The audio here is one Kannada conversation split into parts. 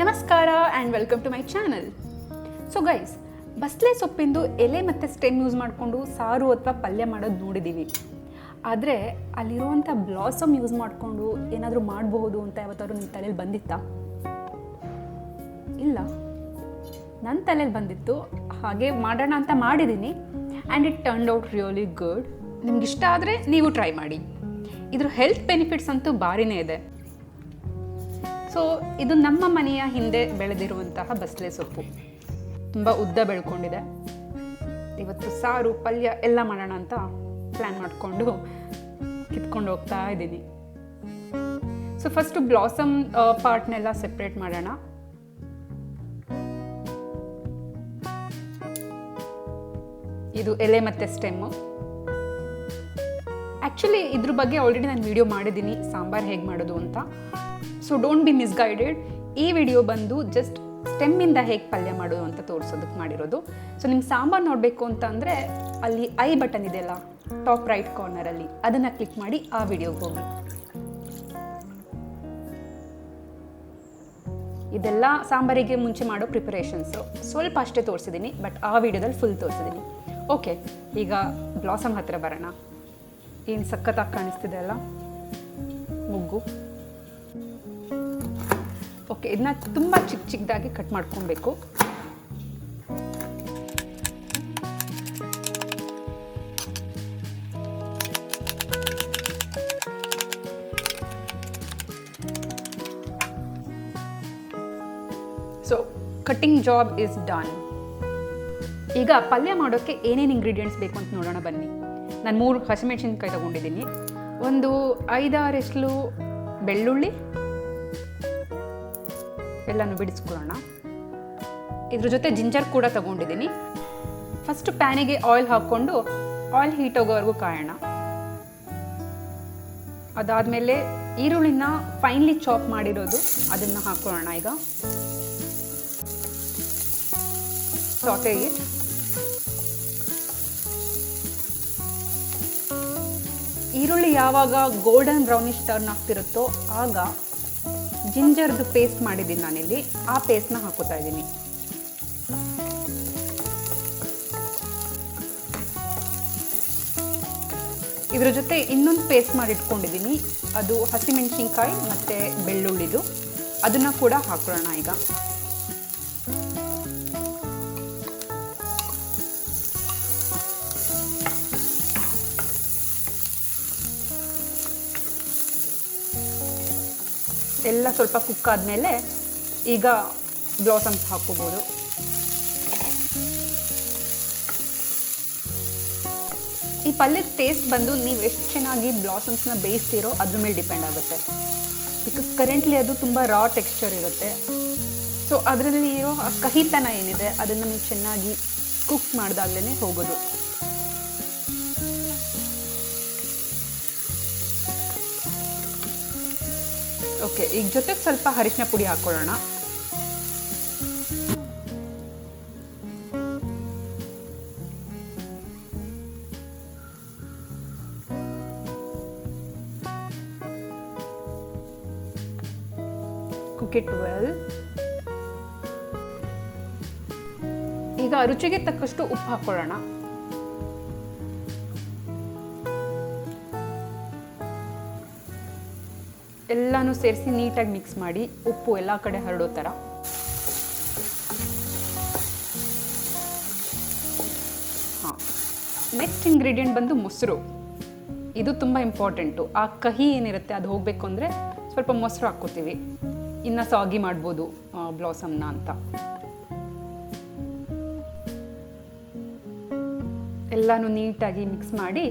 ನಮಸ್ಕಾರ and welcome to my channel. So guys, ಬಸಳೆ ಸೊಪ್ಪಿಂದು ಎಲೆ ಮತ್ತು ಸ್ಟೆಮ್ ಯೂಸ್ ಮಾಡಿಕೊಂಡು ಸಾರು ಅಥವಾ ಪಲ್ಯ ಮಾಡೋದು ನೋಡಿದ್ದೀವಿ. ಆದರೆ ಅಲ್ಲಿರುವಂಥ ಬ್ಲಾಸಮ್ ಯೂಸ್ ಮಾಡಿಕೊಂಡು ಏನಾದರೂ ಮಾಡಬಹುದು ಅಂತ ಯಾವತ್ತಾದ್ರೂ ನಿಮ್ಮ ತಲೆಯಲ್ಲಿ ಬಂದಿತ್ತಾ? ಇಲ್ಲ, ನನ್ನ ತಲೆಯಲ್ಲಿ ಬಂದಿತ್ತು. ಹಾಗೆ ಮಾಡೋಣ ಅಂತ ಮಾಡಿದ್ದೀನಿ and it turned out really good. ನಿಮ್ಗೆ ಇಷ್ಟ ಆದರೆ ನೀವು ಟ್ರೈ ಮಾಡಿ. ಇದ್ರ ಹೆಲ್ತ್ ಬೆನಿಫಿಟ್ಸ್ ಅಂತೂ ಭಾರಿನೇ ಇದೆ. ಸೊ ಇದು ನಮ್ಮ ಮನೆಯ ಹಿಂದೆ ಬೆಳೆದಿರುವಂತಹ ಬಸಳೆ ಸೊಪ್ಪು, ತುಂಬ ಉದ್ದ ಬೆಳ್ಕೊಂಡಿದೆ. ಇವತ್ತು ಸಾರು ಪಲ್ಯ ಎಲ್ಲ ಮಾಡೋಣ ಅಂತ ಪ್ಲ್ಯಾನ್ ಮಾಡಿಕೊಂಡು ಕಿತ್ಕೊಂಡು ಹೋಗ್ತಾ ಇದ್ದೀನಿ. ಸೊ ಫಸ್ಟು ಬ್ಲಾಸಮ್ ಪಾರ್ಟ್ನೆಲ್ಲ ಸೆಪ್ರೇಟ್ ಮಾಡೋಣ. ಇದು ಎಲೆ ಮತ್ತು ಸ್ಟೆಮ್ಮು. ಆ್ಯಕ್ಚುಲಿ ಇದ್ರ ಬಗ್ಗೆ ಆಲ್ರೆಡಿ ನಾನು ವಿಡಿಯೋ ಮಾಡಿದ್ದೀನಿ, ಸಾಂಬಾರು ಹೇಗೆ ಮಾಡೋದು ಅಂತ. So don't be misguided. ಈ ವಿಡಿಯೋ ಬಂದು ಜಸ್ಟ್ ಸ್ಟೆಮ್ಮಿಂದ ಹೇಗೆ ಪಲ್ಯ ಮಾಡೋದು ಅಂತ ತೋರಿಸೋದಕ್ಕೆ ಮಾಡಿರೋದು. ಸೊ ನಿಮ್ಮ ಸಾಂಬಾರು ನೋಡಬೇಕು ಅಂತ ಅಂದರೆ ಅಲ್ಲಿ ಐ ಬಟನ್ ಇದೆಯಲ್ಲ ಟಾಪ್ ರೈಟ್ ಕಾರ್ನರಲ್ಲಿ, ಅದನ್ನು ಕ್ಲಿಕ್ ಮಾಡಿ ಆ ವಿಡಿಯೋಗೆ ಹೋಗಿ. ಇದೆಲ್ಲ ಸಾಂಬಾರಿಗೆ ಮುಂಚೆ ಮಾಡೋ ಪ್ರಿಪರೇಷನ್ಸು. ಸ್ವಲ್ಪ ಅಷ್ಟೇ ತೋರಿಸಿದ್ದೀನಿ, ಬಟ್ ಆ ವಿಡಿಯೋದಲ್ಲಿ ಫುಲ್ ತೋರಿಸಿದ್ದೀನಿ. ಓಕೆ, ಈಗ ಬ್ಲಾಸಮ್ ಹತ್ರ ಬರೋಣ. ಏನು ಸಖತ್ತಾಗಿ ಕಾಣಿಸ್ತಿದೆ ಅಲ್ಲ ಮುಗ್ಗು. ಓಕೆ, ಇದನ್ನ ತುಂಬ ಚಿಕ್ಕದಾಗಿ ಕಟ್ ಮಾಡ್ಕೊಬೇಕು. So cutting job is done. ಈಗ ಪಲ್ಯ ಮಾಡೋಕ್ಕೆ ಏನೇನು ಇಂಗ್ರೀಡಿಯೆಂಟ್ಸ್ ಬೇಕು ಅಂತ ನೋಡೋಣ ಬನ್ನಿ. ನಾನು 3 ಹಸಿಮೆಣಸಿನ್ಕಾಯಿ ತೊಗೊಂಡಿದ್ದೀನಿ, ಒಂದು 5-6 ಎಸ್ಲು ಬೆಳ್ಳುಳ್ಳಿ, ಎಲ್ಲನೂ ಬಿಡಿಸ್ಕೊಳ್ಳೋಣ. ಇದ್ರ ಜೊತೆ ಜಿಂಜರ್ ಕೂಡ ತಗೊಂಡಿದ್ದೀನಿ. ಫಸ್ಟ್ ಪ್ಯಾನಿಗೆ ಆಯಿಲ್ ಹಾಕ್ಕೊಂಡು ಆಯಿಲ್ ಹೀಟ್ ಹೋಗೋವರೆಗೂ ಕಾಯೋಣ. ಅದಾದಮೇಲೆ ಈರುಳ್ಳಿನ ಫೈನ್ಲಿ ಚಾಪ್ ಮಾಡಿರೋದು ಅದನ್ನು ಹಾಕೊಳ್ಳೋಣ. ಈಗ ಸಾಟೆ ಇಟ್. ಈರುಳ್ಳಿ ಯಾವಾಗ ಗೋಲ್ಡನ್ ಬ್ರೌನಿಶ್ ಟರ್ನ್ ಆಗ್ತಿರುತ್ತೋ ಆಗ ಜಿಂಜರ್ದು ಪೇಸ್ಟ್ ಮಾಡಿದ್ದೀನಿ ನಾನಿಲ್ಲಿ, ಆ ಪೇಸ್ಟ್ನ ಹಾಕೋತಾ ಇದ್ದೀನಿ. ಇದರ ಜೊತೆ ಇನ್ನೊಂದು ಪೇಸ್ಟ್ ಮಾಡಿ ಇಟ್ಕೊಂಡಿದ್ದೀನಿ, ಅದು ಹಸಿಮೆಣಸಿನ್ಕಾಯಿ ಮತ್ತು ಬೆಳ್ಳುಳ್ಳಿದು, ಅದನ್ನು ಕೂಡ ಹಾಕೊಳ್ಳೋಣ. ಈಗ ಎಲ್ಲ ಸ್ವಲ್ಪ ಕುಕ್ ಆದಮೇಲೆ ಈಗ ಬ್ಲಾಸಮ್ಸ್ ಹಾಕೋಬೋದು. ಈ ಪಲ್ಯದ ಟೇಸ್ಟ್ ಬಂದು ನೀವು ಎಷ್ಟು ಚೆನ್ನಾಗಿ ಬ್ಲಾಸಮ್ಸ್ನ ಬೇಯಿಸ್ತೀರೋ ಅದ್ರ ಮೇಲೆ ಡಿಪೆಂಡ್ ಆಗುತ್ತೆ. ಬಿಕಾಸ್ ಕರೆಂಟ್ಲಿ ಅದು ತುಂಬ ರಾ ಟೆಕ್ಸ್ಚರ್ ಇರುತ್ತೆ. ಸೊ ಅದರಲ್ಲಿ ಇರೋ ಆ ಕಹಿತನ ಏನಿದೆ ಅದನ್ನು ನೀವು ಚೆನ್ನಾಗಿ ಕುಕ್ ಮಾಡಿದಾಗಲೇ ಹೋಗೋದು. ಓಕೆ, ಈಗ ಜೊತೆಗೆ ಸ್ವಲ್ಪ ಅರಿಶಿನ ಪುಡಿ ಹಾಕೊಳ್ಳೋಣ. Cook it well. ಈಗ ರುಚಿಗೆ ತಕ್ಕಷ್ಟು ಉಪ್ಪು ಹಾಕೊಳ್ಳೋಣ. ಎಲ್ಲನೂ ಸೇರಿಸಿ ನೀಟಾಗಿ ಮಿಕ್ಸ್ ಮಾಡಿ, ಉಪ್ಪು ಎಲ್ಲ ಕಡೆ ಹರಡೋ ಥರ. ಹಾಂ, ನೆಕ್ಸ್ಟ್ ಇಂಗ್ರೀಡಿಯೆಂಟ್ ಬಂದು ಮೊಸರು. ಇದು ತುಂಬ ಇಂಪಾರ್ಟೆಂಟು. ಆ ಕಹಿ ಏನಿರುತ್ತೆ ಅದು ಹೋಗಬೇಕು ಅಂದರೆ ಸ್ವಲ್ಪ ಮೊಸರು ಹಾಕ್ಕೋತೀವಿ. ಇನ್ನು ಸಾಗಿ ಮಾಡ್ಬೋದು ಬ್ಲಾಸಮ್ನ ಅಂತ. ಎಲ್ಲನೂ ನೀಟಾಗಿ ಮಿಕ್ಸ್ ಮಾಡಿ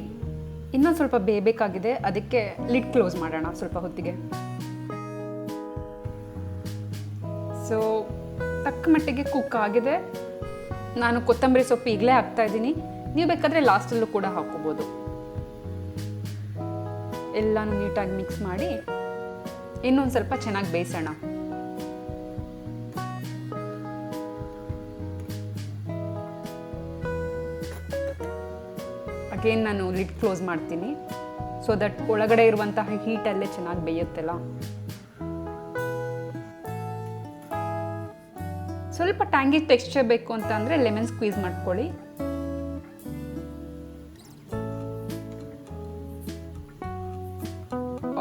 ಇನ್ನೊಂದು ಸ್ವಲ್ಪ ಬೇಯಬೇಕಾಗಿದೆ, ಅದಕ್ಕೆ ಲಿಡ್ ಕ್ಲೋಸ್ ಮಾಡೋಣ ಸ್ವಲ್ಪ ಹೊತ್ತಿಗೆ. ಸೊ ತಕ್ಕ ಮಟ್ಟಿಗೆ ಕುಕ್ ಆಗಿದೆ. ನಾನು ಕೊತ್ತಂಬರಿ ಸೊಪ್ಪು ಈಗಲೇ ಹಾಕ್ತಾ ಇದ್ದೀನಿ, ನೀವು ಬೇಕಾದರೆ ಲಾಸ್ಟಲ್ಲೂ ಕೂಡ ಹಾಕೋಬೋದು. ಎಲ್ಲನೂ ನೀಟಾಗಿ ಮಿಕ್ಸ್ ಮಾಡಿ ಇನ್ನೊಂದು ಸ್ವಲ್ಪ ಚೆನ್ನಾಗಿ ಬೇಯಿಸೋಣ. ಅಗೇನ್ ನಾನು ಲಿಡ್ ಕ್ಲೋಸ್ ಮಾಡ್ತೀನಿ, ಸೊ ದಟ್ ಒಳಗಡೆ ಇರುವಂತಹ ಹೀಟಲ್ಲೇ ಚೆನ್ನಾಗಿ ಬೇಯುತ್ತಲ್ಲ. ಸ್ವಲ್ಪ ಟ್ಯಾಂಗಿ ಟೆಕ್ಸ್ಚರ್ ಬೇಕು ಅಂತ ಅಂದರೆ ಲೆಮನ್ ಸ್ಕ್ವೀಸ್ ಮಾಡ್ಕೊಳ್ಳಿ.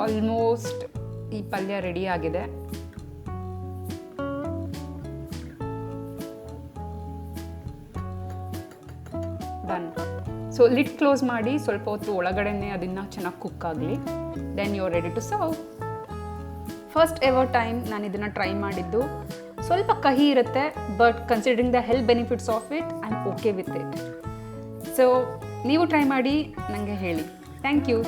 ಆಲ್ಮೋಸ್ಟ್ ಈ ಪಲ್ಯ ರೆಡಿ ಆಗಿದೆ. ಡನ್. ಸೊ ಲಿಡ್ ಕ್ಲೋಸ್ ಮಾಡಿ ಸ್ವಲ್ಪ ಹೊತ್ತು ಒಳಗಡೆನೆ ಅದನ್ನು ಚೆನ್ನಾಗಿ ಕುಕ್ ಆಗಲಿ. Then you are ready to serve. First ever time ನಾನು ಇದನ್ನು ಟ್ರೈ ಮಾಡಿದ್ದು. ಸ್ವಲ್ಪ ಕಹಿ ಇರುತ್ತೆ, but considering the health benefits of it I am okay with it. So ನೀವು ಟ್ರೈ ಮಾಡಿ ನನಗೆ ಹೇಳಿ. Thank you.